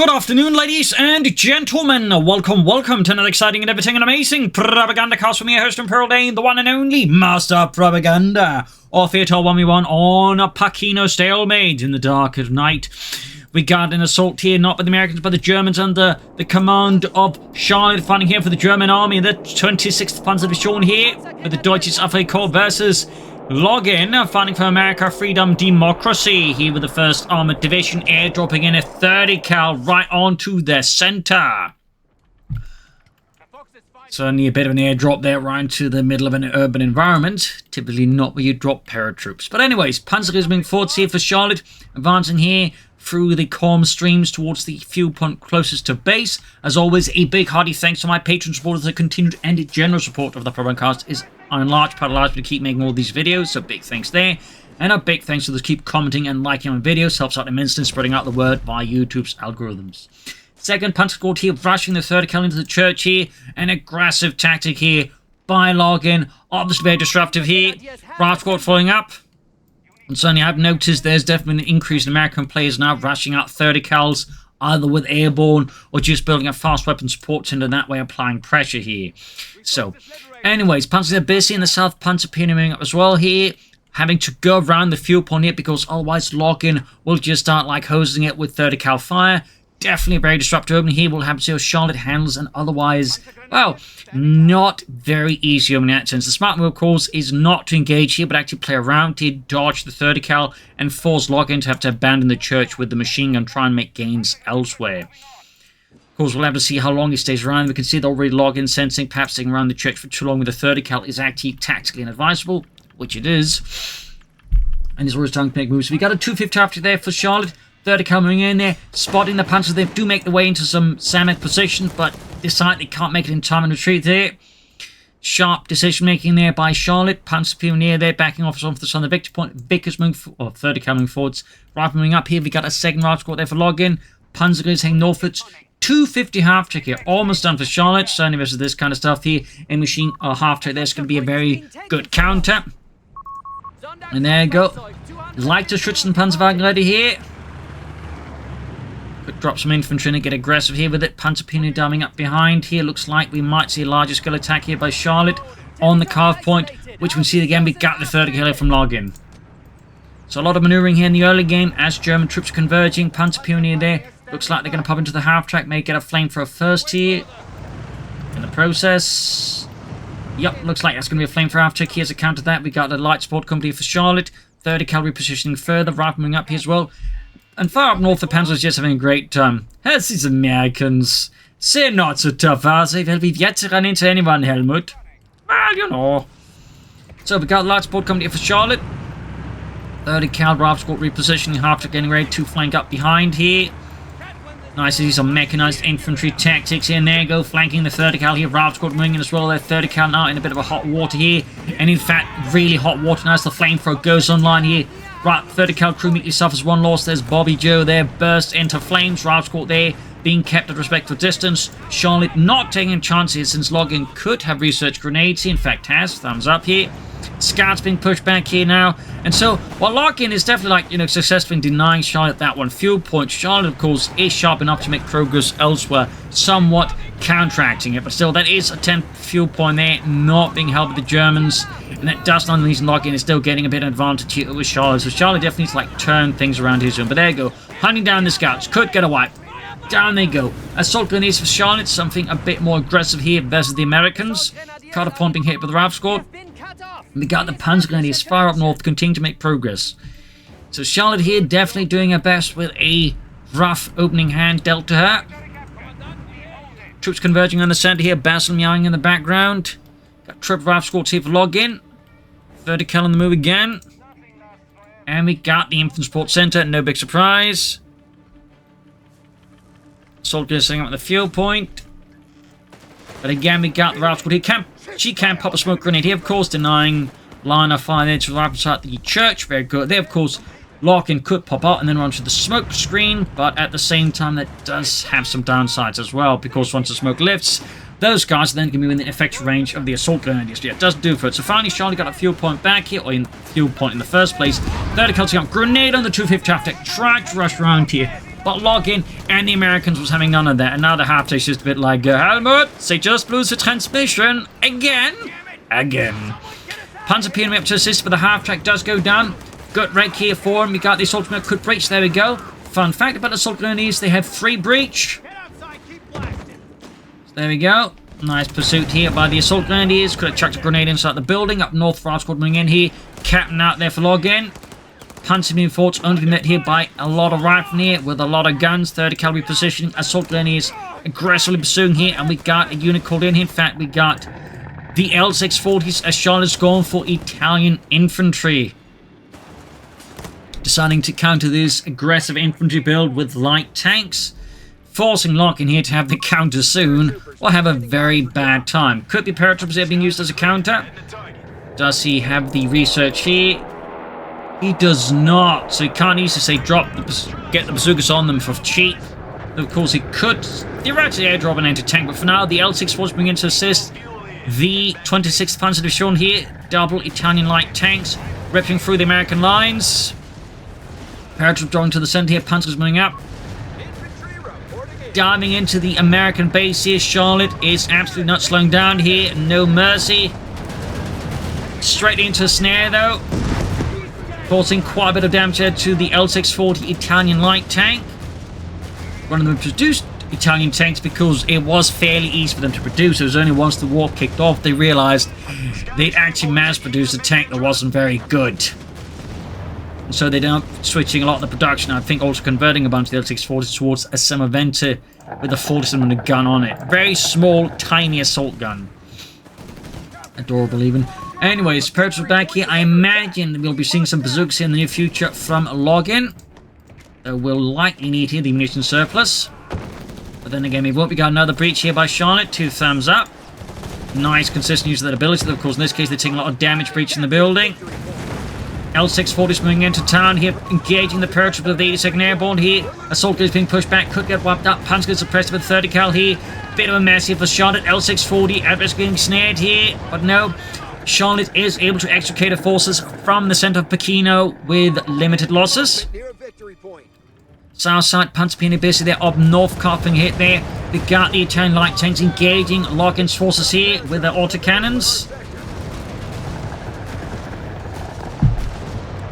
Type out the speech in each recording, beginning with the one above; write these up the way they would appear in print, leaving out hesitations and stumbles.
Good afternoon, ladies and gentlemen. Welcome to another exciting and everything and amazing Propagandacast with me, host and Pearl Dane, the one and only Master of Propaganda. Off here to 1v1 on a Pachino Stalemate in the dark of night. We got an assault here, not by the Americans, but the Germans under the command of Charlotte, fighting here for the German army. The 26th Panzer Division here with the Deutsches Afrika versus Login, fighting for America, freedom, democracy. Here with the 1st Armored Division, airdropping in a 30 cal right onto their center. Certainly a bit of an airdrop there right into the middle of an urban environment. Typically not where you drop paratroops. But anyways, Panzer is moving forwards here for Charlotte, advancing here through the calm streams towards the fuel point closest to base. As always, a big hearty thanks to my patron supporters. The continued and general support of the Propagandacast is in large part allows me to keep making all these videos, so big thanks there. And a big thanks to those keep commenting and liking my videos, helps out immensely in spreading out the word via YouTube's algorithms. Second Panzer squad here, rushing the 3rd cal into the church here. An aggressive tactic here by Login, obviously very disruptive here. Raft squad following up. And certainly I've noticed there's definitely an increase in American players now rushing out 30 cals, either with Airborne or just building a fast weapon support center, that way applying pressure here. So, anyways, Panzers are busy in the south, Panzer moving up as well here, having to go around the fuel point here because otherwise Login will just start like hosing it with 30 cal fire. Definitely a very disruptive opening here. We'll have to see how Charlotte handles, and otherwise, well, not very easy opening in that sense. The smart move, of course, is not to engage here, but actually play around here, dodge the 30 cal, and force Login to have to abandon the church with the machine gun, try and make gains elsewhere. Of course, we'll have to see how long he stays around. We can see that already Login sensing perhaps staying around the church for too long with the 30 cal is actually tactically inadvisable, which it is. And he's always trying to make moves. So we got a 250 after there for Charlotte. 30 coming in there, spotting the Panzers. They do make their way into some Samek positions, but decide they can't make it in time and retreat there. Sharp decision making there by Charlotte. Panzer near there, backing off on the victory point. Vickers moving, 30 coming forwards. Right moving up here, we got a second right squad there for Login. Panzer is heading northwards. 250 half trick here, almost done for Charlotte. Certainly versus this kind of stuff here. A machine or half trick there's going to be a very good counter. And there you go. Like to Schützen Panzerwagen ready here. Drop some infantry and get aggressive here with it. Panzer damming up behind here. Looks like we might see a larger scale attack here by Charlotte on the carve point, which we can see again. We got the 30 cal from Login. So a lot of maneuvering here in the early game as German troops converging. Panzer there. Looks like they're going to pop into the half track. May get a flamethrower first here in the process. Yep, looks like that's going to be a flamethrower half track here. As a counter to that, we got the light support company for Charlotte. 30 cavalry positioning further. Right moving up here as well. And far up north, the Panzer is just having a great time. As these Americans, they're not so tough, are they? Well, we've yet to run into anyone, Helmut. Well, you know. So we got a large support coming here for Charlotte. 30 cal Raft squad repositioning, half getting ready to flank up behind here. Nice to see some mechanized infantry tactics here, and there you go, flanking the 30 cal here. Raft squad moving in as well. They're 30 cal now in a bit of a hot water here. And in fact, really hot water now as the flamethrower goes online here. Right, 30 cal crew meet yourself as one loss. There's Bobby Joe there, burst into flames. Raft squad there, being kept at respectful distance. Charlotte not taking chances since Login could have research grenades. He in fact has. Thumbs up here. Scouts being pushed back here now. And so, while Login is definitely like, successful in denying Charlotte that one fuel point, Charlotte, of course, is sharp enough to make progress elsewhere, somewhat counteracting it. But still, that is a 10th fuel point there, not being held by the Germans. And that does not mean Login is still getting a bit of advantage here with Charlotte. So Charlotte definitely needs to like turn things around his own. But there you go. Hunting down the scouts. Could get a wipe. Down they go. Assault grenades for Charlotte. Something a bit more aggressive here versus the Americans. Carter point being hit by the Raft squad. And we got the Panzer grenadiers far up north, continue to make progress. So Charlotte here definitely doing her best with a rough opening hand dealt to her. Troops converging on the center here. Basil meowing in the background. Got triple Raft squads here for Login. 30 cal on the move again. And we got the infantry support center. No big surprise. Soldiers setting up at the fuel point. But again, we got the Raft squad here. She can pop a smoke grenade here, of course, denying line of fire there to right beside the church. Very good. There, of course, Larkin could pop out and then run to the smoke screen, but at the same time, that does have some downsides as well, because once the smoke lifts, those guys are then going to be within the effective range of the assault grenadiers. Yeah, it does do for it. So finally, Charlie got a fuel point back here, or in fuel point in the first place. 30 kills, got grenade on the 250 after tried to rush around here. But Login and the Americans was having none of that. And now the half-track's just a bit like, Helmut, they just lose the transmission. Again. Panzerpionier up to assist, but the half-track does go down. Good wreck here for him. We got the assault grenade could breach. There we go. Fun fact about the assault grenades, they have 3 breach. So there we go. Nice pursuit here by the assault grenadiers. Could have chucked a grenade inside the building. Up north, Frost coming in here. Captain out there for Login. Panzer forts only met here by a lot of riflemen here with a lot of guns. 30 caliber positioning. Assault grenadiers aggressively pursuing here. And we got a unit called in here. In fact, we got the L640s as Charlotte's going for Italian infantry. Deciding to counter this aggressive infantry build with light tanks. Forcing Locke in here to have the counter soon, or have a very bad time. Could be paratroopers that are being used as a counter. Does he have the research here? He does not, so he can't easily say get the bazookas on them for cheap. Of course, he could theoretically airdrop an anti-tank, but for now, the L640s bring in to assist. The 26th Panzer Division here, double Italian light tanks, ripping through the American lines. Paratroop drawing to the center here, Panzer's moving up. Diving into the American base here, Charlotte is absolutely not slowing down here, no mercy. Straight into a snare though. Causing quite a bit of damage to the L640 Italian light tank. One of them produced Italian tanks because it was fairly easy for them to produce. It was only once the war kicked off they realized they'd actually mass-produced a tank that wasn't very good. And so they're now switching a lot of the production, I think also converting a bunch of the L640s towards a Semoventa with a 40mm gun on it. Very small, tiny assault gun. Adorable even. Anyways, paratroopers back here. I imagine we'll be seeing some bazookas in the near future from Login. We'll likely need here the munition surplus. But then again, we won't. We got another breach here by Charlotte. 2 thumbs up. Nice, consistent use of that ability. Of course, in this case, they're taking a lot of damage breaching the building. L640s moving into town here, engaging the paratroopers of the 82nd Airborne here. Assault is being pushed back, could get wiped out. Panzer gets suppressed with 30 cal here. Bit of a mess here for Charlotte. L640 at risk getting snared here, but no. Charlotte is able to extricate her forces from the center of Pachino with limited losses. South side, Panzerpionier basically there up north, coughing hit there. We got the Italian light tanks engaging Login's forces here with their autocannons.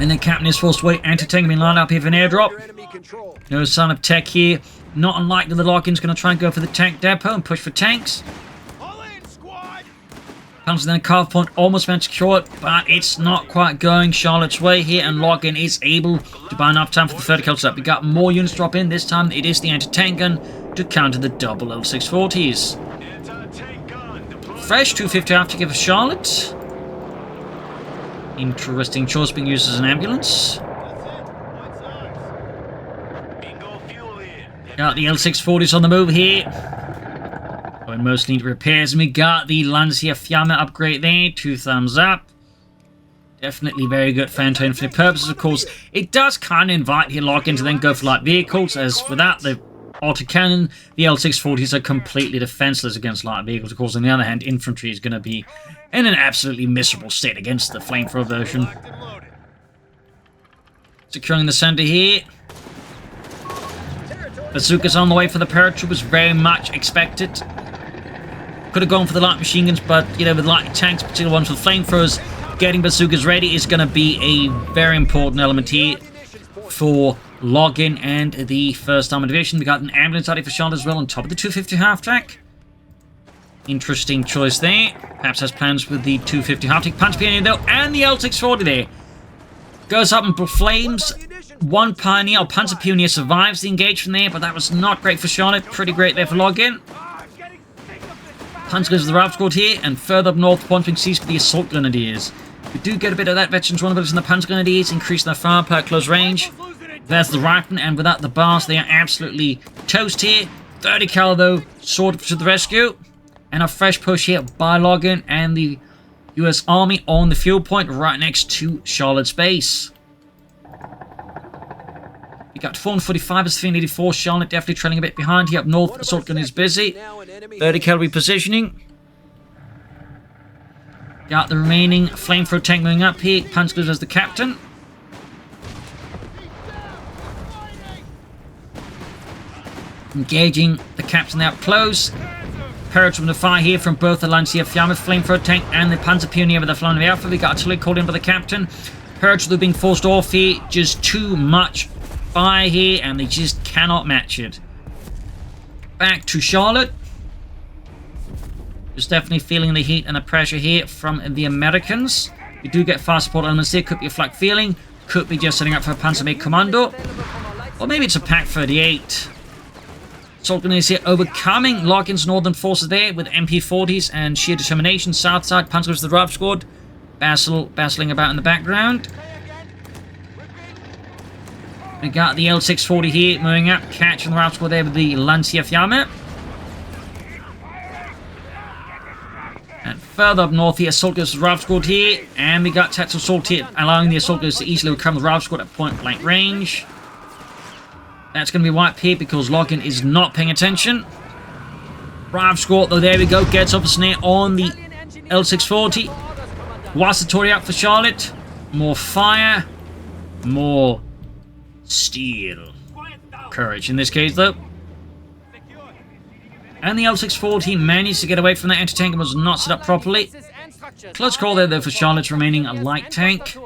And then Captain is forced away. Anti-tank being lined up here for an airdrop. No sign of tech here. Not unlikely the Login's going to try and go for the tank depot and push for tanks. Comes then a carve point, almost meant to secure it, but it's not quite going Charlotte's way here, and Login is able to buy enough time for the 30 kills up. We got more units drop in. This time it is the anti-tank gun to counter the double L640s. Fresh 250 after give Charlotte. Interesting choice being used as an ambulance. Got the L640s on the move here. Going most need repairs, and we got the Lancia Fiamma upgrade there. 2 thumbs up. Definitely very good for anti-infantry purposes, of course. It does kind of invite here Login to then go for light vehicles, as without the autocannon, the L640s are completely defenseless against light vehicles. Of course, on the other hand, infantry is going to be in an absolutely miserable state against the flamethrower version. Securing the center here. Bazookas on the way for the paratroopers, very much expected. Could have gone for the light machine guns, but, you know, with light tanks, particularly ones with flamethrowers, getting bazookas ready is going to be a very important element here for Login and the 1st Armored Division. We got an ambulance out here for Charlotte as well on top of the 250 half-track. Interesting choice there. Perhaps has plans with the 250 half-track. Panzerpionier though, and the L640 there. Goes up in flames. One Pioneer, or Panzerpionier, survives the engagement there, but that was not great for Charlotte. Pretty great there for Login. Panzer goes to the Ralph squad here, and further up north, one thing sees the Assault Grenadiers. We do get a bit of that veterans vulnerability in the Panzer Grenadiers, increase their firepower at close range. There's the Rifleman, and without the bars, they are absolutely toast here. 30 cal though, sword to the rescue. And a fresh push here by Login and the US Army on the fuel point right next to Charlotte's base. We got 445 as 384. Charlotte definitely trailing a bit behind here up north. Assault gun is busy. 30 cal repositioning. Got the remaining flamethrower tank moving up here. Panzer as the captain. Engaging the captain there up close. Paratrooper to fire here from both the Lancia Fiamme flamethrower tank and the Panzer Pioneer with the Flying Alpha. We got artillery called in by the captain. Paratrooper being forced off here. Just too much fire here, and they just cannot match it. Back to Charlotte. Just definitely feeling the heat and the pressure here from the Americans. We do get fast support elements here. Could be a flak feeling. Could be just setting up for a Panzermate Commando. Or maybe it's a Pack 38. Assault Grenadiers here overcoming Login's northern forces there with MP40s and sheer determination. South side, Panzer goes to the Rav Squad. Battling about in the background. We got the L640 here moving up, catching the Rav Squad there with the Lancia Fiamme. And further up north here, Assault goes to the Rav Squad here. And we got Tactical Assault here, allowing the Assault goes to easily overcome the Rav Squad at point blank range. That's going to be wiped here because Login is not paying attention. Rav Squad, though, there we go, gets off a snare on the L640. Guastatori up for Charlotte. More fire. More steel. Courage in this case, though. And the L640 managed to get away from that anti-tank and was not set up properly. Close call there, though, for Charlotte's remaining a light tank.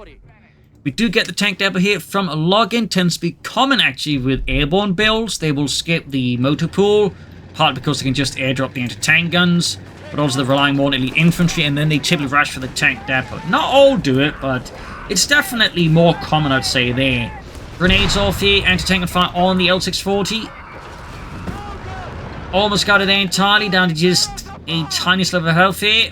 We do get the tank depot here from a Login. Tends to be common, actually, with airborne builds. They will skip the motor pool, partly because they can just airdrop the anti-tank guns, but also they're relying more on elite infantry, and then they typically rush for the tank depot. Not all do it, but it's definitely more common, I'd say, there. Grenades off here, anti-tank and fire on the L640. Almost got it there entirely, down to just a tiny sliver of health here.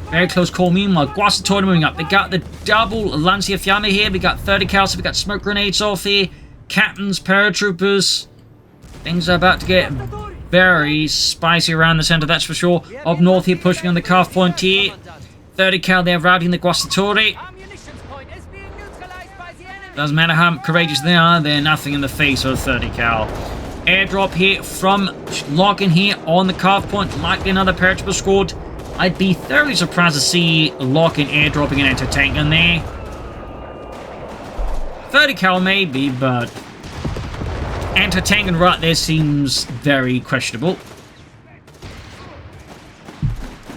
Very close call. Meanwhile, Guastatori moving up. They got the double Lancia Fiamme here. We got 30 cal, so we got smoke grenades off here. Captains, paratroopers. Things are about to get very spicy around the center, that's for sure. Up north here, pushing on the calf point here. 30 cal there, routing the Guastatori. Doesn't matter how courageous they are, they're nothing in the face of 30 cal. Airdrop here from Login here on the calf point. Likely another paratrooper squad. I'd be thoroughly surprised to see Login airdropping an anti-tank gun there. 30 cal maybe, but anti-tank gun right there seems very questionable.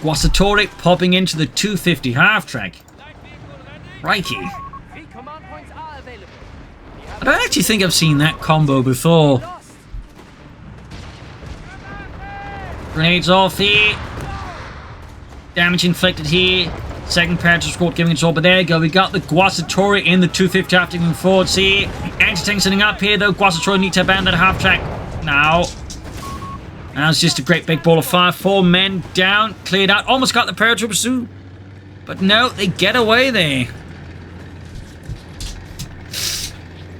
Guastatori popping into the 250 half-track. Crikey. I don't actually think I've seen that combo before. Grenades off here. Damage inflicted here. Second paratrooper squad giving it all, but there you go. We got the Guastatori in the 250 after moving forwards here. Anti-tank setting up here, though. Guastatori need to abandon that half-track now. That's just a great big ball of fire. 4 men down. Cleared out. Almost got the paratroopers too. But no, they get away there.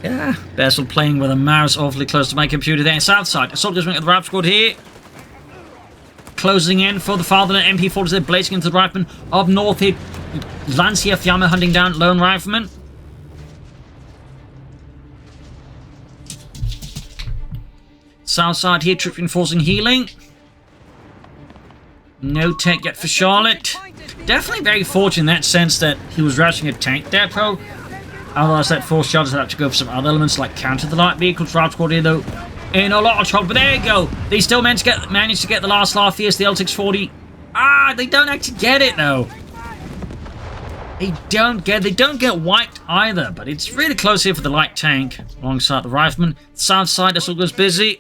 Yeah, Bessel playing with a mouse awfully close to my computer there. South side. Assault goes at the Rav Squad here. Closing in for the fatherland. MP40s there, blazing into the riflemen. Up north here, Lancia Fiamme hunting down lone riflemen. South side here, troop reinforcing healing. No tech yet for Charlotte. Definitely very fortunate in that sense that he was rushing a tank depot. Otherwise, that forced Charlotte to have to go for some other elements like counter the light vehicles. Rav Squad here, though, in a lot of trouble. But there you go. They still managed to get the last laugh here. It's the L640. Ah, they don't actually get it, though. They don't get wiped either. But it's really close here for the light tank alongside the rifleman. South side, this all goes busy.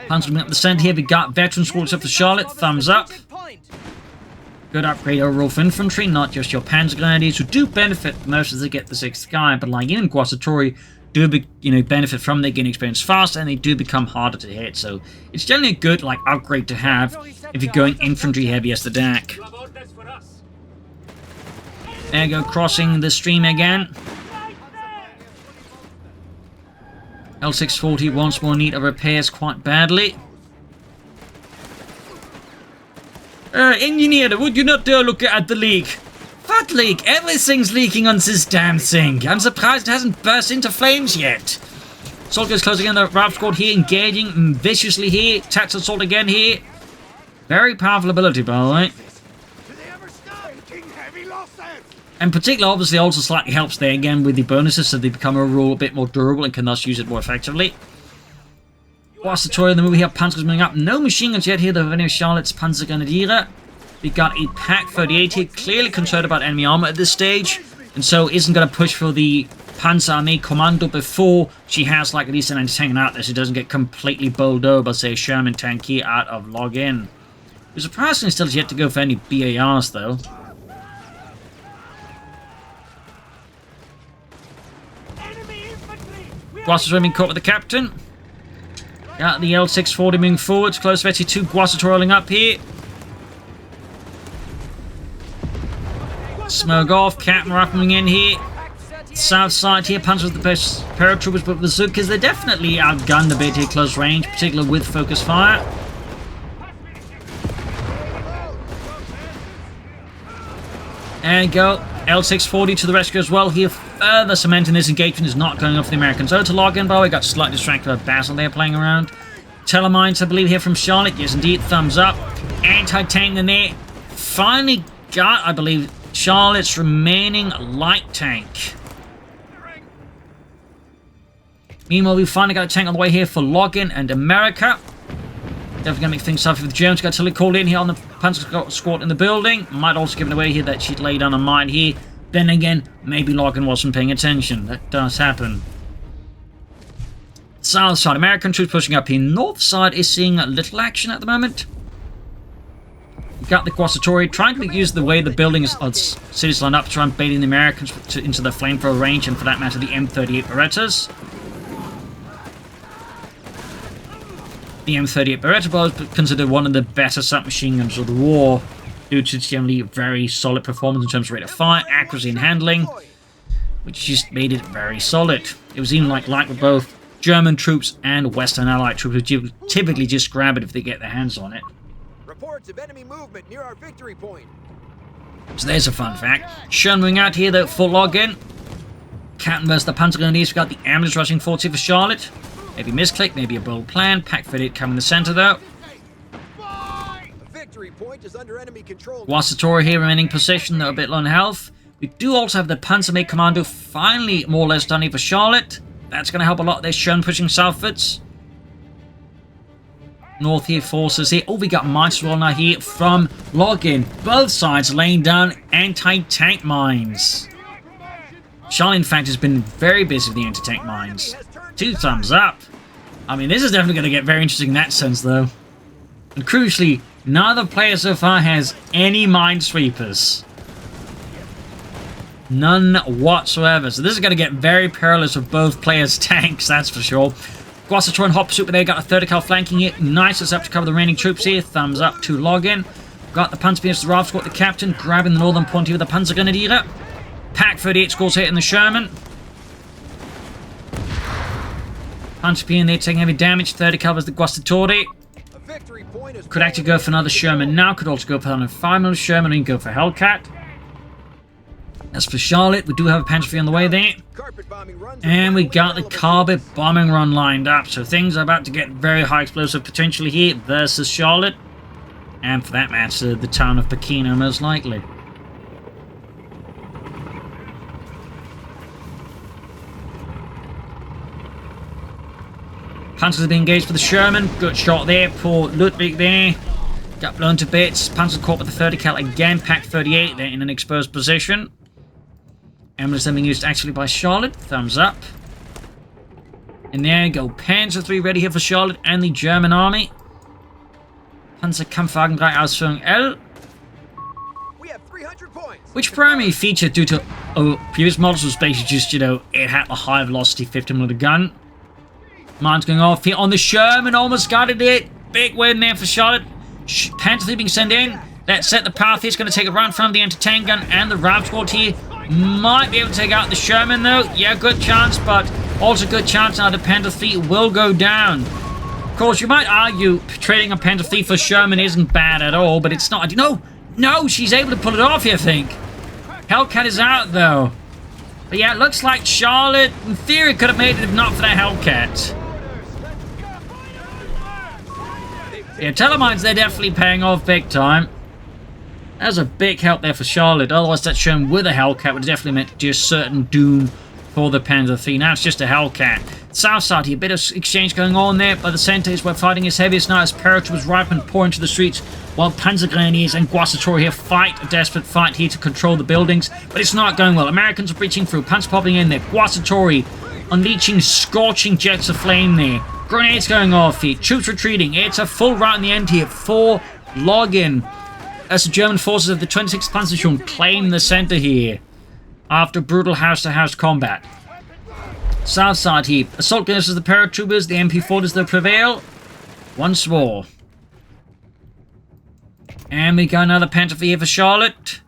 Huntsman up the center here. We got veteran squads up for Charlotte. Thumbs up. Good upgrade overall for infantry, not just your Panzer Grenadiers, who do benefit most as they get the 6th guy, but like in Guastatori, do benefit from they gain experience fast, and they do become harder to hit. So it's generally a good upgrade to have if you're going infantry heavy as the DAK. There you go, crossing the stream again. L640 once more in need of repairs quite badly. Engineer, would you not dare look at the leak? What leak? Everything's leaking on this damn thing. I'm surprised it hasn't burst into flames yet. Soldiers closing in the Rav Squad here, engaging viciously here. Tactical assault again here. Very powerful ability, by the way. And particularly, obviously, also slightly helps there again with the bonuses, so they become overall a bit more durable and can thus use it more effectively. Whilst the Troy in the movie here, Panzer's moving up. No machine guns yet here, though, of any of Charlotte's Panzergrenadiere. We got a Pak-38 here, clearly concerned about enemy armor at this stage, and so isn't going to push for the Panzerarmee Kommando before she has like at least an anti-tank out there, so she doesn't get completely bowled over by, say, a Sherman tank here out of log-in. Who surprisingly still has yet to go for any BARs, though. Guasator being caught with the captain. Got the L640 moving forwards. Close to 2 Guasator rolling up here. Smoke off. Captain coming in here. South side here. Panzer with the best paratroopers, but bazookas, they're definitely outgunned a bit here close range, particularly with focus fire. There you go. L640 to the rescue as well here. Further cementing this engagement is not going off the Americans. Oh, to log in, by the way, got slightly distracted by Basil there playing around. Telemines, I believe, here from Charlotte. Yes, indeed. Thumbs up. Anti-tank in there. Finally got, I believe, Charlotte's remaining light tank. Meanwhile, we finally got a tank on the way here for Login and America. Definitely going to make things tough for the Germans. Got Tilly called in here on the Panzer squad in the building. Might also give it away here that she'd laid down a mine here. Then again, maybe Login wasn't paying attention. That does happen. South side, American troops pushing up here. North side is seeing little action at the moment. We've got the Guasatori trying to make use of the way the buildings of cities line up to try and baiting the Americans into the flamethrower range, and for that matter, the M38 Berettas. The M38 Beretta was considered one of the better submachine guns of the war, due to its generally very solid performance in terms of rate of fire, accuracy, and handling, which just made it very solid. It was even like with both German troops and Western Allied troops, who typically just grab it if they get their hands on it. Reports of enemy movement near our victory point. So there's a fun fact. Sherman moving out here, though, full login. Captain versus the Panzergrenadiers. We've got the ambulance rushing forward here for Charlotte. Maybe misclick, maybe a bold plan. Pak-38 coming in the center, though. The victory point is under enemy control. Guasator here remaining position, though a bit low on health. We do also have the Panzerarmee Commando finally more or less done here for Charlotte. That's going to help a lot. There's Sherman pushing southwards. North here, forces here. Oh, we got mines as well now here from Login. Both sides laying down anti-tank mines. Charlie, in fact, has been very busy with the anti-tank mines. 2 thumbs up. I mean, this is definitely going to get very interesting in that sense, though. And crucially, neither player so far has any minesweepers. None whatsoever. So this is going to get very perilous for both players' tanks, that's for sure. Guasator and Hop Super there, got a 30 cal flanking it. Nice, it's up to cover the remaining troops here. Thumbs up to Login. Got the Panzer the Rav squad, the captain, grabbing the northern point here with the Panzergrenadiere. Pak-38 scores hitting the Sherman. Panzer in there taking heavy damage. 30 covers the Guasatori. Could actually go for another Sherman now. Could also go for another 5mm Sherman and go for Hellcat. As for Charlotte, we do have a Panzer on the way there. And we got the carpet bombing run lined up. So things are about to get very high explosive potentially here versus Charlotte. And for that matter, the town of Pachino most likely. Panzers being engaged for the Sherman. Good shot there. Poor Ludwig there. Got blown to bits. Panzer caught with the 30 cal again. Pak-38 there in an exposed position. Ambulance being used actually by Charlotte. Thumbs up. And there you go. Panzer 3 ready here for Charlotte and the German army. Panzerkampfwagen 3 Ausführung L. We have 300 points. Which primary feature due to previous models was basically just, you know, it had a high velocity 50mm gun. Mine's going off here on the Sherman. Almost got it. Big win there for Charlotte. Panther 3 being sent in. That set the path here. It's going to take it right from the anti-tank gun and the Rav squad here. Might be able to take out the Sherman though. Yeah, good chance, but also good chance now the Panther 3 will go down. Of course, you might argue trading a Panther 3 for Sherman isn't bad at all, but it's not. No, she's able to pull it off here, I think. Hellcat is out though. But yeah, it looks like Charlotte, in theory, could have made it if not for that Hellcat. Yeah, telemines, they're definitely paying off big time. There's a big help there for Charlotte. Otherwise, that Sherman with a Hellcat would have definitely meant just certain doom for the Panzer III. Now it's just a Hellcat. South side here, a bit of exchange going on there, but the center is where fighting is heaviest now as paratroopers ripe and pour into the streets, while Panzer Grenadiers and Guastatori here fight a desperate fight here to control the buildings, but it's not going well. Americans are breaching through, Panzer popping in there, Guastatori unleashing scorching jets of flame there, grenades going off here, troops retreating. It's a full rout in the end here for Login, as the German forces of the 26th Panzerdivision claim the center here after brutal house-to-house combat. South side here, assault gunners as the paratroopers, the MP40s that prevail once more. And we got another Panther here for Charlotte.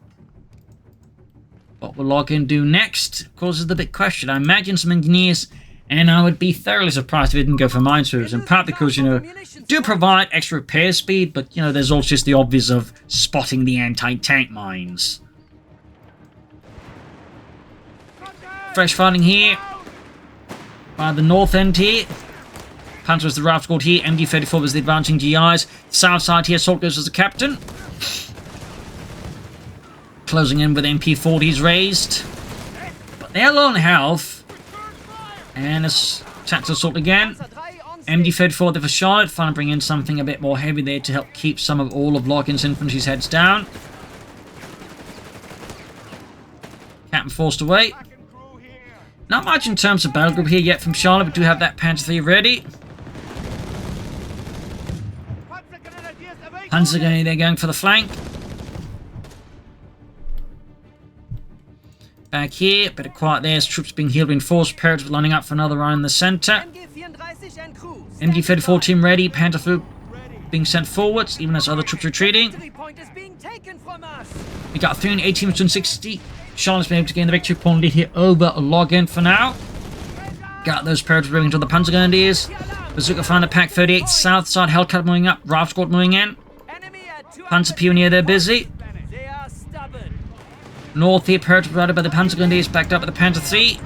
What will Login do next? Of course, is the big question. I imagine some engineers, and I would be thoroughly surprised if it didn't go for minesweepers, in part because, you know, do provide extra repair speed, but, you know, there's also just the obvious of spotting the anti-tank mines. Fresh fighting here by the north end here. Panzer was the raft squad here. MD-34 was the advancing GIs. South side here, Assault goes as the captain. Closing in with MP-40s raised. But they're low on health. And it's attacked Assault again. MD-34 there for Charlotte. Finally bring in something a bit more heavy there to help keep some of all of Logan's infantry's heads down. Captain forced away. Not much in terms of battle group here yet from Charlotte, but do have that Panther III ready. Panzer Grenadier going for the flank. Back here, bit of quiet there as troops being healed, reinforced, paratroopers lining up for another round in the center. MD-34 team ready, Panther III being sent forwards, even as other troops retreating. We got 318 to 60. Charlotte's been able to gain the victory point lead here over Login for now. Got those paratroopers moving to the Panzer Grenadiers. Bazooka find the Pack 38, south side Hellcat moving up, Raft Squad moving in. Panzer Pioneer, they're busy. North here, paratroopers provided by the Panzer Grenadiers, backed up by the Panther III.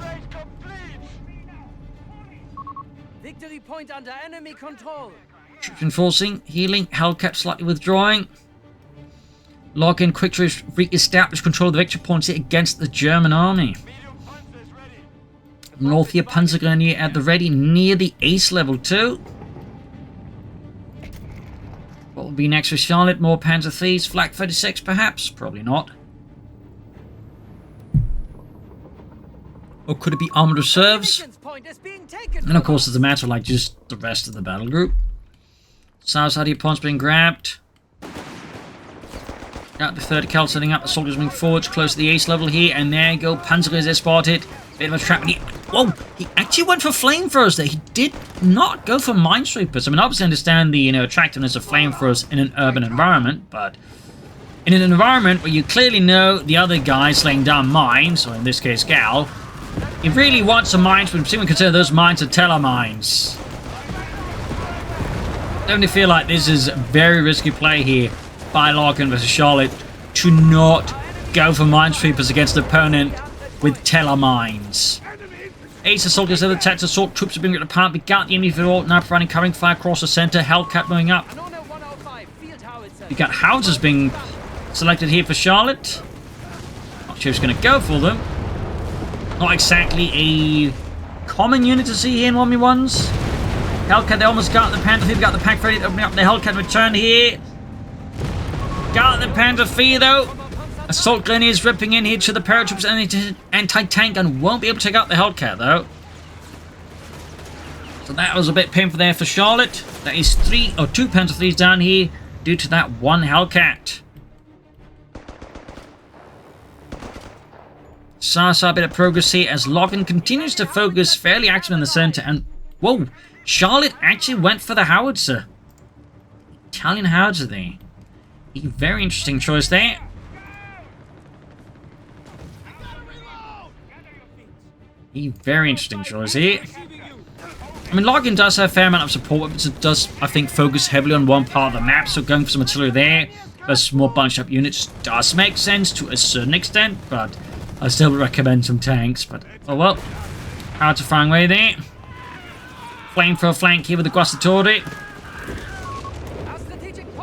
Victory point under enemy control. Troops enforcing, healing, Hellcat slightly withdrawing. Login quick to re-establish control of the victory points here against the German army. North here, Panzer Grenadier at the ready near the ace level 2. What will be next for Charlotte? More Panzer IIIs, Flak 36 perhaps? Probably not. Or could it be armored reserves? And of course it's a matter like just the rest of the battle group. South side here, points being grabbed. Got the 30 cal setting up, the soldiers moving forwards, close to the ace level here, and there you go, Panzer is spotted. Bit of a trap. Whoa, he actually went for flamethrowers there. He did not go for minesweepers. I mean, obviously I understand the, attractiveness of flamethrowers in an urban environment, but in an environment where you clearly know the other guy's laying down mines, or in this case, Gal, he really wants some mines, but we consider those mines are telemines. I definitely feel like this is a very risky play here by Larkin versus Charlotte to not go for minesweepers against the opponent with telemines. Ace assault is the attack assault. Troops are being ripped apart. We got the enemy for now providing covering fire across the center. Hellcat going up. We got houses being selected here for Charlotte. Not sure who's going to go for them. Not exactly a common unit to see here in 1v1s. Hellcat, they almost got the Panther. We've got the Pack 38 opening up. The Hellcat return here. Got the Panther III though. Assault Grenadiers ripping in here to the paratroops and anti-tank gun. Won't be able to take out the Hellcat though. So that was a bit painful there for Charlotte. That is 2 Panther IIIs down here due to that one Hellcat. Sasa, a bit of progress here as Logan continues to focus fairly active in the center. And whoa, Charlotte actually went for the howitzer. Italian howitzer there. A very interesting choice there. A very interesting choice here. I mean, Logan does have a fair amount of support, but it does, I think, focus heavily on one part of the map, so going for some artillery there versus more bunched up units does make sense to a certain extent, but I still would recommend some tanks, but oh well. Hard to find way there. Flamethrower flank here with the Guastatori.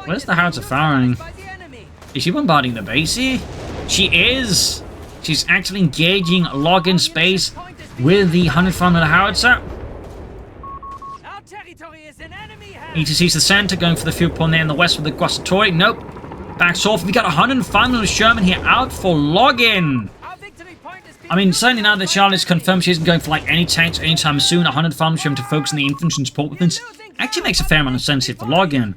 Where's the howitzer firing? Is she bombarding the base here? She is! She's actually engaging login space with the 105mm howitzer. Our territory is in enemy hands. Need to seize the center, going for the fuel point there in the west with the Guasatori. Nope. Backs off. We got 105mm Sherman here out for login. Our victory point is being I mean, certainly now that Charlotte's confirmed she isn't going for like any tanks anytime soon, 105mm Sherman to focus on the infantry and support weapons actually makes a fair amount of sense here for login.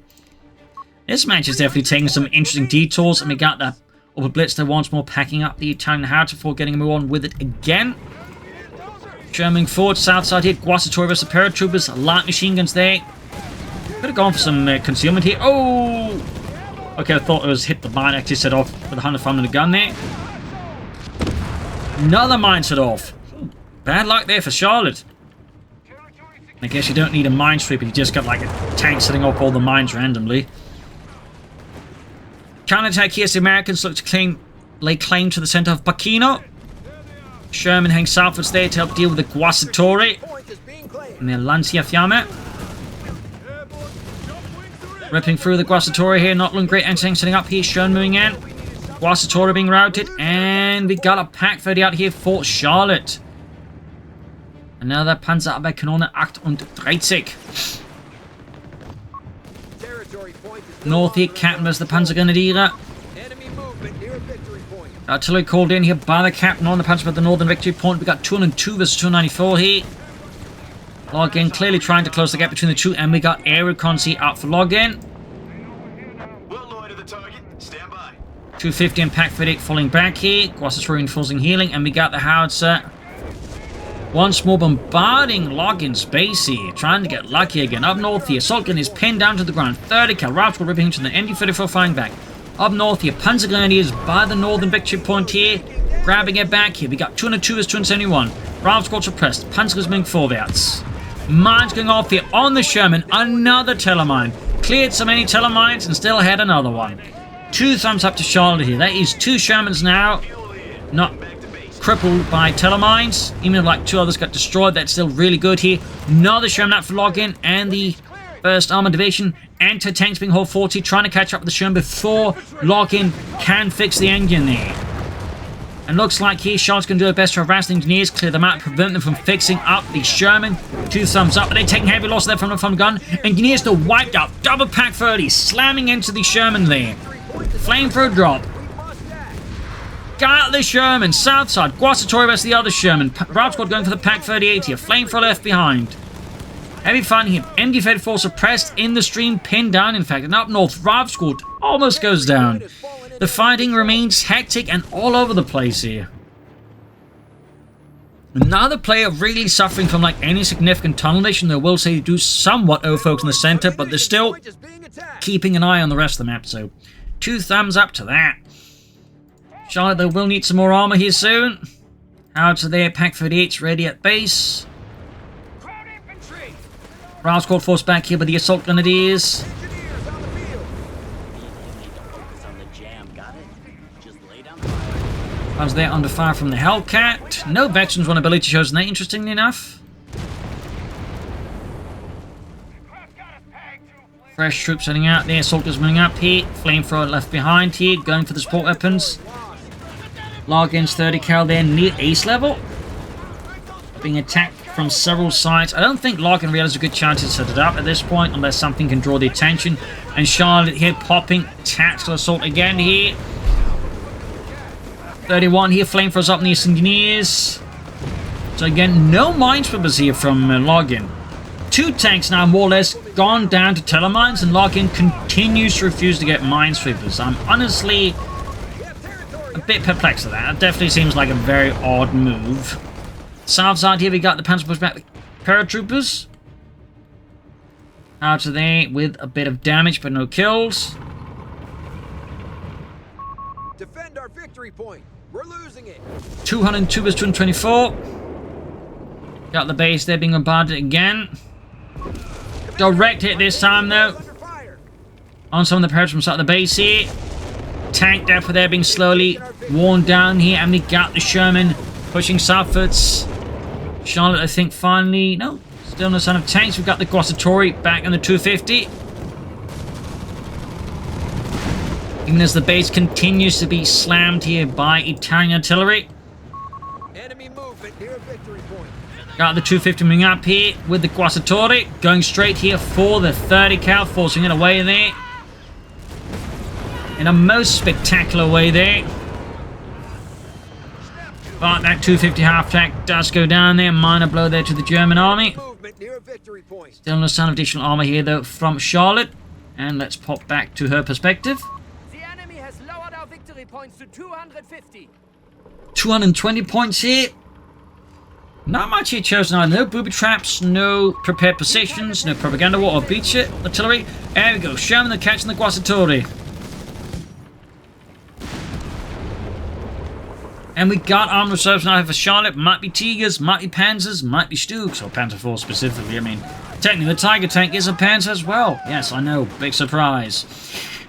This match is definitely taking some interesting detours, and we got the upper blitz there once more, packing up the Italian howitzer before getting a move on with it again. Sherman forward, south side here, Guasatori versus the paratroopers, light machine guns there. Could have gone for some concealment here. Oh! Okay, I thought it was hit the mine, actually set off with a 105mm gun there. Another mine set off. Bad luck there for Charlotte. I guess you don't need a minesweeper, you just got like a tank setting off all the mines randomly. Counterattack here as the Americans look to lay claim to the center of Pachino. Sherman hangs southwards there to help deal with the Guasatori. And their Lancia Fiamme. Ripping through the Guasatori here, not looking great. Anti-tank setting up here, Sherman moving in. Guasatori being routed, and we got a Pack 30 out here for Charlotte. Another Panzerabwehrkanone 38. North here, Captain versus the Panzergrenadiere. Artillery called in here by the Captain on the Panzer at the Northern Victory Point. We got 202 versus 294 here. Login clearly trying to close the gap between the two, and we got air recons here out for login. Well low to the target. Stand by. 250 and Pack 38 falling back here. Guasatori reinforcing healing, and we got the howitzer once more bombarding login space here, trying to get lucky again. Up north here, assault gun is pinned down to the ground. 30 cal, Ralph's got ripping into the ND-34 firing back. Up north here, Panzer Grenadiers by the Northern Victory Point here, grabbing it back here. We got 202 versus 271. Ralph's got suppressed. Panzer is moving forwards. Mines going off here on the Sherman. Another telemine. Cleared so many telemines and still had another one. 2 thumbs up to Charlotte here. That is 2 Shermans now. Not crippled by telemines. Even if like 2 others got destroyed, that's still really good here. Another Sherman out for login, and the 1st Armored Division anti-tanks being hold 40, trying to catch up with the Sherman before login can fix the engine there. And looks like here Charlotte's going to do her best to harass the engineers, clear them out, prevent them from fixing up the Sherman. 2 thumbs up, but they're taking heavy loss there from the gun. Engineers still wiped out. Double Pack 30, slamming into the Sherman there. Flamethrower drop. Got the Sherman, south side. Guasatori versus the other Sherman. Route squad going for the Pack 38 here. Flamethrower left behind. Heavy fun here. MD-34 suppressed in the stream, pinned down in fact. And up north, Route squad almost goes down. The fighting remains hectic and all over the place here. Another player really suffering from like any significant tunnel vision. They will say they do somewhat overfocus in the center, but they're still keeping an eye on the rest of the map. So 2 thumbs up to that. Charlotte, they will need some more armor here soon. Howitzer there, Pack 38's ready at base. Round squad force back here with the assault grenadiers. Comes there under fire from the Hellcat. No veterans vulnerability chosen there, interestingly enough. Fresh troops heading out there, soldiers moving up here. Flamethrower left behind here, going for the support weapons. Logins 30 cal there near ace level. Being attacked from several sides. I don't think Login really has a good chance to set it up at this point unless something can draw the attention. And Charlotte here popping tactical assault again here. 31 here, flamethrowers up near Incendiaries. So again, no minesweepers here from Login. 2 tanks now more or less gone down to telemines, and Login continues to refuse to get minesweepers. I'm honestly a bit perplexed at that. It definitely seems like a very odd move. South side here, we got the Panzer pushback paratroopers. Out of there with a bit of damage, but no kills. Defend our victory point. We're losing it. 202 versus 224. Got the base there being bombarded again. Direct hit this time though. On some of the paratroopers from the base here. Tank depth there being slowly worn down here, and we got the Sherman pushing southwards. Charlotte, I think, finally... No, still no sign of tanks. We've got the Guasatori back in the 250. Even as the base continues to be slammed here by Italian artillery. Enemy movement near Victory Point. Got the 250 moving up here with the Guasatore. Going straight here for the 30 cal, forcing it away there. In a most spectacular way there. But that 250 half-track does go down there. Minor blow there to the German army. Movement near Victory Point. Still no sign of additional armor here though from Charlotte. And let's pop back to her perspective. The enemy has lowered our victory points to 250. 220 points here. Not much here chosen either. No booby traps, no prepared positions, no propaganda war or beach artillery. There we go. Sherman the catching the Guasatore. And we got armed reserves now for Charlotte. Might be Tigers, might be Panzers, might be Stugs, or Panzer IV specifically. I mean, technically the Tiger tank is a Panzer as well. Yes, I know. Big surprise.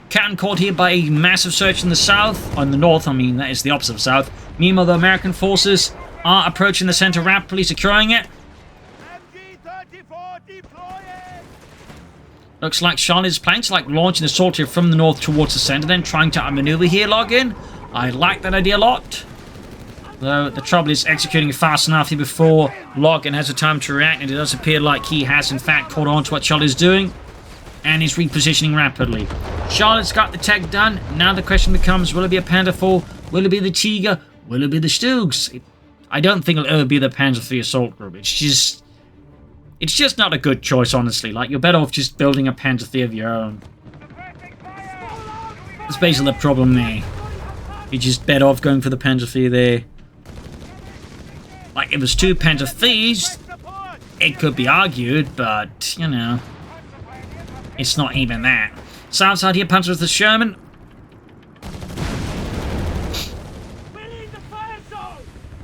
Canton caught here by a massive surge in the south, or in the north, I mean, that is the opposite of south. Meanwhile, the American forces are approaching the center rapidly, securing it. Looks like Charlotte is planning to launch an assault here from the north towards the center, then trying to outmaneuver here, log in. I like that idea a lot. Though the trouble is executing it fast enough here before Logan has the time to react, and it does appear like he has in fact caught on to what Charlotte is doing, and is repositioning rapidly. Charlotte's got the tech done. Now the question becomes, will it be a Panzer IV? Will it be the Tiger? Will it be the Stugs? I don't think it'll ever be the Panzer III assault group. It's just not a good choice, honestly. Like, you're better off just building a Panzer III of your own. That's basically the problem there. You're just better off going for the Panzer III there. Like, if it was two Panzer IIIs, it could be argued, but, you know, it's not even that. South side here, Panzer with the Sherman.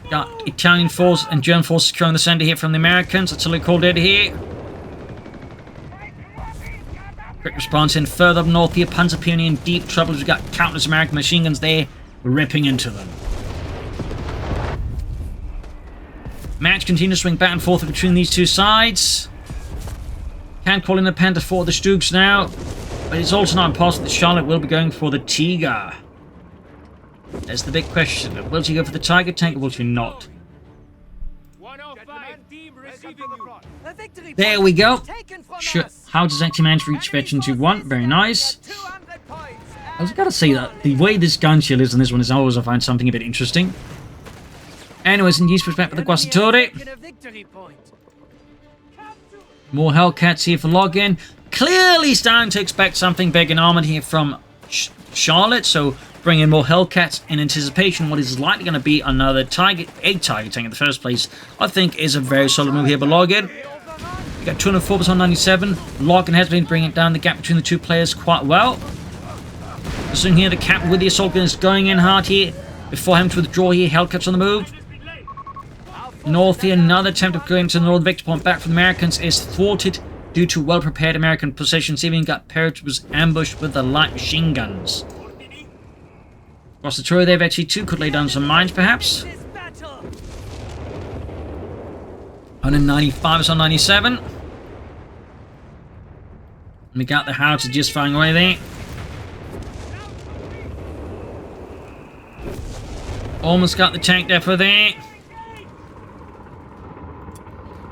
Got Italian force and German forces securing the center here from the Americans. Artillery called in here. Quick response in further up north here. Panzer Peony in deep trouble. We've got countless American machine guns there ripping into them. Match continues to swing back and forth between these two sides. Can't call in the Panther for the Stugs now, but it's also not impossible that Charlotte will be going for the Tiger. That's the big question. Will she go for the Tiger tank or will she not? There we go. Sure. How does actually manage to reach veteran 2-1? Very nice. I was gotta say that the way this gun shield is on this one is always I find something a bit interesting. Anyways, in use respect for the Guasatore. More Hellcats here for login. Clearly starting to expect something big and armored here from Charlotte, so bring in more Hellcats in anticipation. What is likely going to be another Tiger tank in the first place, I think is a very solid move here by Login. You got 204% on 97. Login has been bringing down the gap between the two players quite well. Soon here, the cap with the assault gun is going in hard here before having to withdraw here. Hellcats on the move. North here, another attempt of going to the northern victory point back from the Americans is thwarted due to well-prepared American positions. Even got Parrott was ambushed with the light machine guns. Across the Troy, they've actually too could lay down some mines, perhaps. 195 is on 97. And we got the Howitzer just firing away there. Almost got the tank depot there.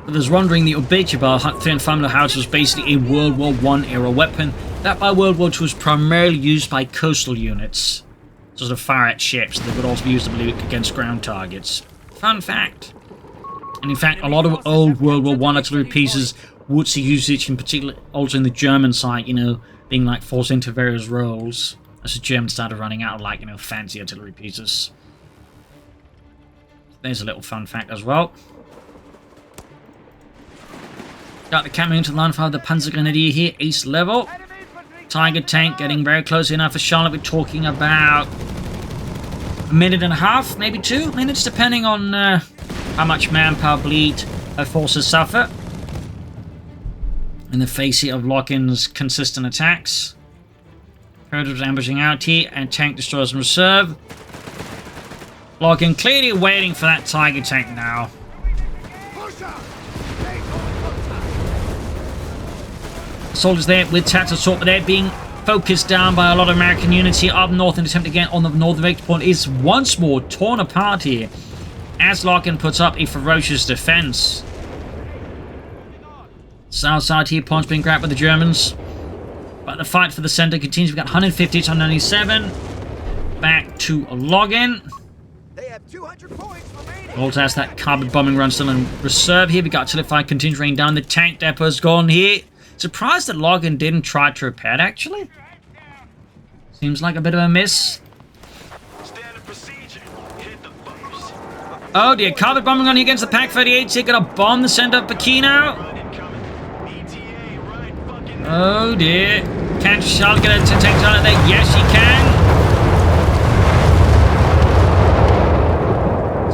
For those wondering, the Obechibar 305mm Howitzer was basically a World War I era weapon that by World War II was primarily used by coastal units. Sort of fire-at ships that would also be used, I believe, against ground targets. Fun fact. And in fact, a lot of old World War I artillery pieces would see usage, in particular also in the German side, you know, being like forced into various roles as the Germans started running out of, like, you know, fancy artillery pieces. There's a little fun fact as well. Got the coming into the line for the Panzer Grenadier here, ace level. Tiger tank getting very close enough for Charlotte. We're talking about a minute and a half, maybe 2 minutes, depending on how much manpower bleed her forces suffer in the face of Lockin's consistent attacks. Predators ambushing out here, and tank destroyers in reserve. Lockin clearly waiting for that Tiger tank now. Soldiers there with Tats assault, but they're being focused down by a lot of American units here up north, and attempt again on the northern victory point is once more torn apart here as Larkin puts up a ferocious defense. South side here, points being grabbed by the Germans, but the fight for the center continues. We've got 150 to 197. Back to login. They have 200 points remaining. Also has that carbon bombing run still in reserve here. We got artillery fire continues raining down. The tank depot's gone here. Surprised that login didn't try to repair it, actually. Seems like a bit of a miss. Standard procedure. Hit the buttons. Oh dear, carbon bombing on here against the Pak-38. They're gonna bomb the center of Pachino. Run incoming. ETA right fucking. Oh dear. Can Charlotte get a tank down there? Yes, she can.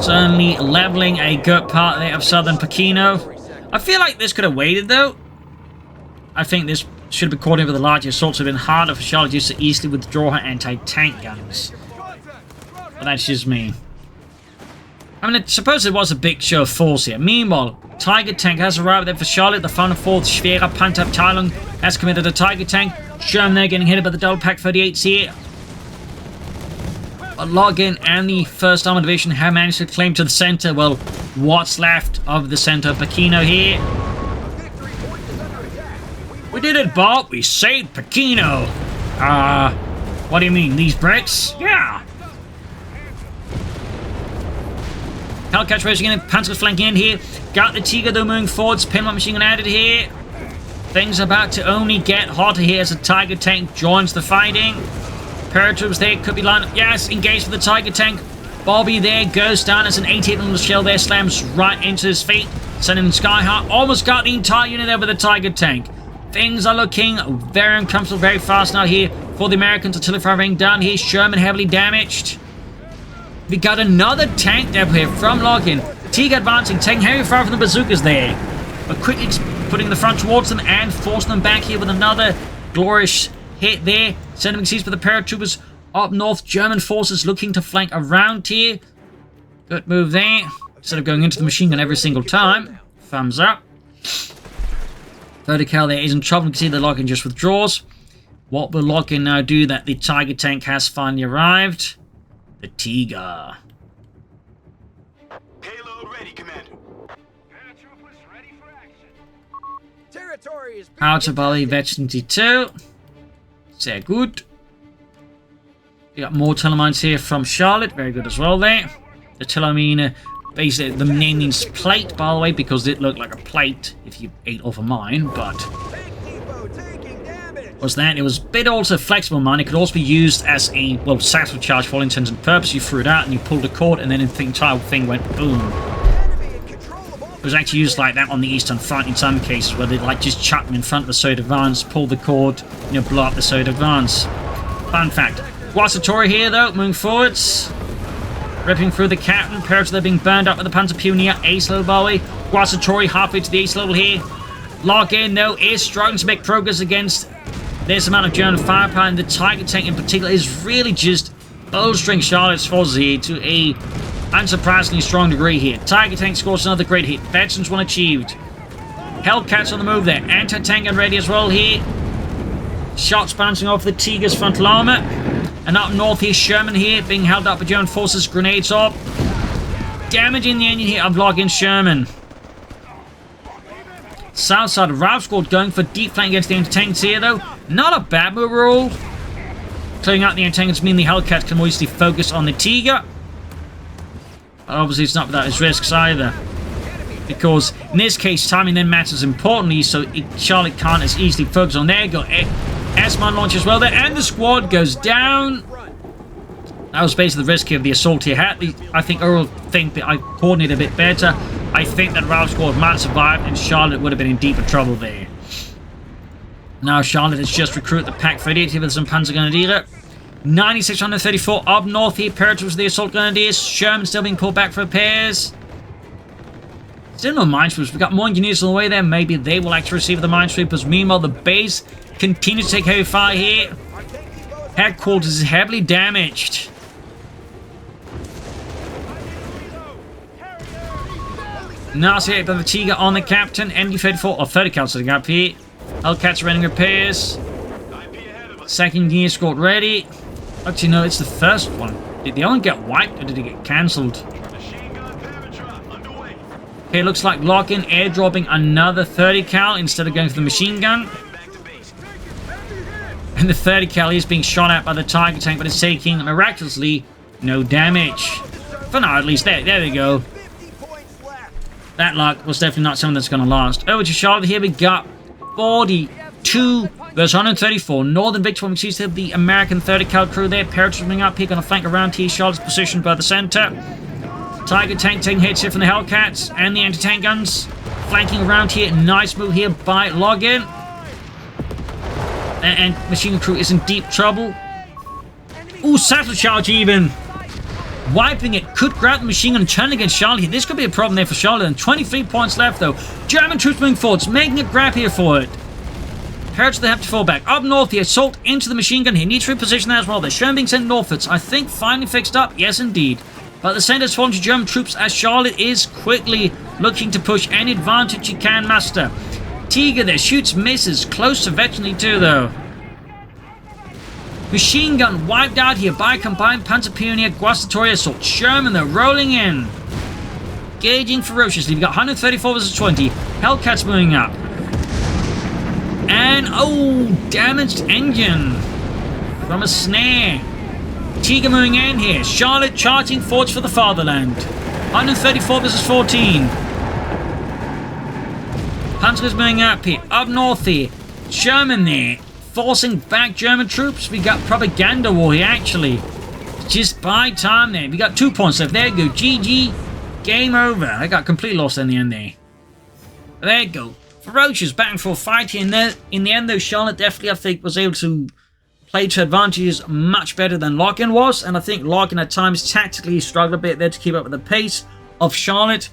Certainly leveling a good part there of southern Pachino. I feel like this could have waited though. I think this should have been caught in with the larger assaults. It would have been harder for Charlotte just to easily withdraw her anti-tank guns. But that's just me. I mean, I suppose it was a big show of force here. Meanwhile, Tiger Tank has arrived there for Charlotte. The final fourth Schwere Panzerabteilung has committed a Tiger Tank. Sherman there getting hit by the double Pak-38s here. But Login and the 1st Armored Division have managed to claim to the center. Well, what's left of the center of Pachino here. We did it, Bob. We saved Pachino. What do you mean? These bricks? Yeah. Hellcat racing in, Panzers flanking in here. Got the Tiger though moving forwards. Pinlock machine gun added here. Things about to only get hotter here as a Tiger tank joins the fighting. Paratroops there could be lined up. Yes, engaged with the Tiger tank. Bobby there goes down as an 88mm shell there slams right into his feet. Sending sky high. Almost got the entire unit there with the Tiger tank. Things are looking very uncomfortable very fast now here for the Americans. Artillery fire raining down here. Sherman heavily damaged. We got another tank depot here from Login. Tiger advancing, taking heavy fire from the bazookas there. But quickly putting the front towards them and forcing them back here with another glorious hit there. Sending seas for the paratroopers up north. German forces looking to flank around here. Good move there. Instead of going into the machine gun every single time. Thumbs up. Vertical there is in trouble. You can see the Login just withdraws. What will Login now do that the Tiger tank has finally arrived? The Tiger. Payload ready, Commander. Paratroopers ready for action. Territory is Outer Bally Veterancy 2. Sehr good. We got more telemines here from Charlotte. Very good as well there. The telemine, basically, the name means plate, by the way, because it looked like a plate if you ate off a mine, but was that. It was a bit also flexible mine. It could also be used as a, well, satchel charge for all intents and purposes. You threw it out and you pulled the cord, and then the entire thing went boom. It was actually used like that on the Eastern Front in some cases, where they like just chuck them in front of the Soviet advance, pull the cord, you know, blow up the Soviet advance. Fun fact. Guasatori here, though, moving forwards. Ripping through the captain. Paratroopers are being burned up with the Panzer Pioneer. Ace level, by the way. Guasatori halfway to the ace level here. Login, though, is struggling to make progress against this amount of German firepower, and the Tiger tank in particular is really just bolstering Charlotte's forces here to a unsurprisingly strong degree here. Tiger tank scores another great hit. Veterans one achieved. Hellcats on the move there. Anti-tank gun ready as well here. Shots bouncing off the Tiger's frontal armor. And up north here, Sherman here being held up by German forces. Grenades up. Damaging the engine here of Login Sherman. South side of Ralph squad going for deep flank against the anti-tanks here though. Not a bad move overall. Clearing out the anti-tanks mean the Hellcats can mostly focus on the Tiger. But obviously it's not without its risks either. Because in this case, timing then matters importantly, so Charlotte can't as easily focus on there. Got S-Mine launch as well there, and the squad goes down. That was basically the risk of the assault here. I think Earl think that I coordinated a bit better. I think that Ralph squad might have survived, and Charlotte would have been in deeper trouble there. Now Charlotte has just recruited the Pak-38 here with some Panzer Grenadier. 9634 up north here. Paratroopers the assault grenadiers. Sherman still being pulled back for repairs. Still no minesweepers. We've got more engineers on the way there. Maybe they will actually receive the minesweepers. Meanwhile, the base continues to take heavy fire here. Headquarters is heavily damaged. Nasty hit by the Tiger on the captain. MD-34 or 30 cal setting up here. Hellcats running repairs. IP ahead of Second gear squad ready. Actually, no, it's the first one. Did the other one get wiped or did it get cancelled? Machine gun parent drop underway. Okay, looks like lock-in airdropping another 30 cal instead of going for the machine gun. Back to base. And the 30 cal is being shot at by the Tiger tank, but it's taking miraculously no damage. For now, at least. There we go. 50 points left. That luck was definitely not something that's going to last. Over to Charlotte. Here we got 42 versus 134. Northern Victory we see still the American 30 cal crew there. Parrots coming up here, going to flank around here. Charlotte's positioned by the center. Tiger tank taking hits here from the Hellcats and the anti-tank guns. Flanking around here. Nice move here by Login. And machine gun crew is in deep trouble. Ooh, satchel charge even. Wiping it. Could grab the machine gun and turn against Charlotte here. This could be a problem there for Charlotte. And 23 points left though. German troops moving forwards. Making a grab here for it. Parrots, they have to fall back. Up north, the assault into the machine gun here. Needs to reposition that as well. They're showing being sent northwards. I think finally fixed up. Yes, indeed. But the center's fallen to German troops as Charlotte is quickly looking to push any advantage he can master. Tiger there shoots, misses. Close to veteranly too, though. Machine gun wiped out here by combined Panzer Pioneer Guastatoria assault. Sherman, they're rolling in. Gauging ferociously. We've got 134 versus 20. Hellcats moving up. And, oh, damaged engine from a snare. Tiger moving in here. Charlotte charging forwards for the fatherland. 134 versus 14. Panzer's moving up here. Up north here. Sherman there. Forcing back German troops. We got propaganda war here, actually. Just by time there. We got 2 points left. There you go. GG. Game over. I got complete loss in the end there. There you go. Ferocious back and forth fight here. In the end, though, Charlotte definitely, I think, was able to play to advantages much better than Larkin was. And I think Larkin at times tactically struggled a bit there to keep up with the pace of Charlotte.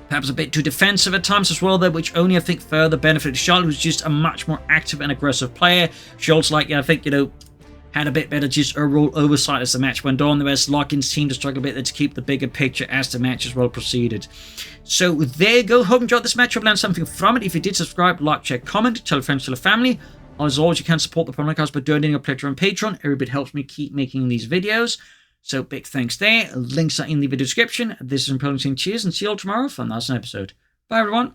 Perhaps a bit too defensive at times as well, though, which only, I think, further benefited Charlotte, who's just a much more active and aggressive player. Schultz, like, I think, had a bit better just overall oversight as the match went on, whereas Larkin seemed to struggle a bit there to keep the bigger picture as the match as well proceeded. So there you go. Hope you enjoyed this match. Hope you learned something from it. If you did, subscribe, like, share, comment, tell friends, tell a family. As always, you can support the podcast by donating a pledge on Patreon. Every bit helps me keep making these videos. So big thanks there. Links are in the video description. This is Imperial. Cheers and see you all tomorrow for another episode. Bye everyone.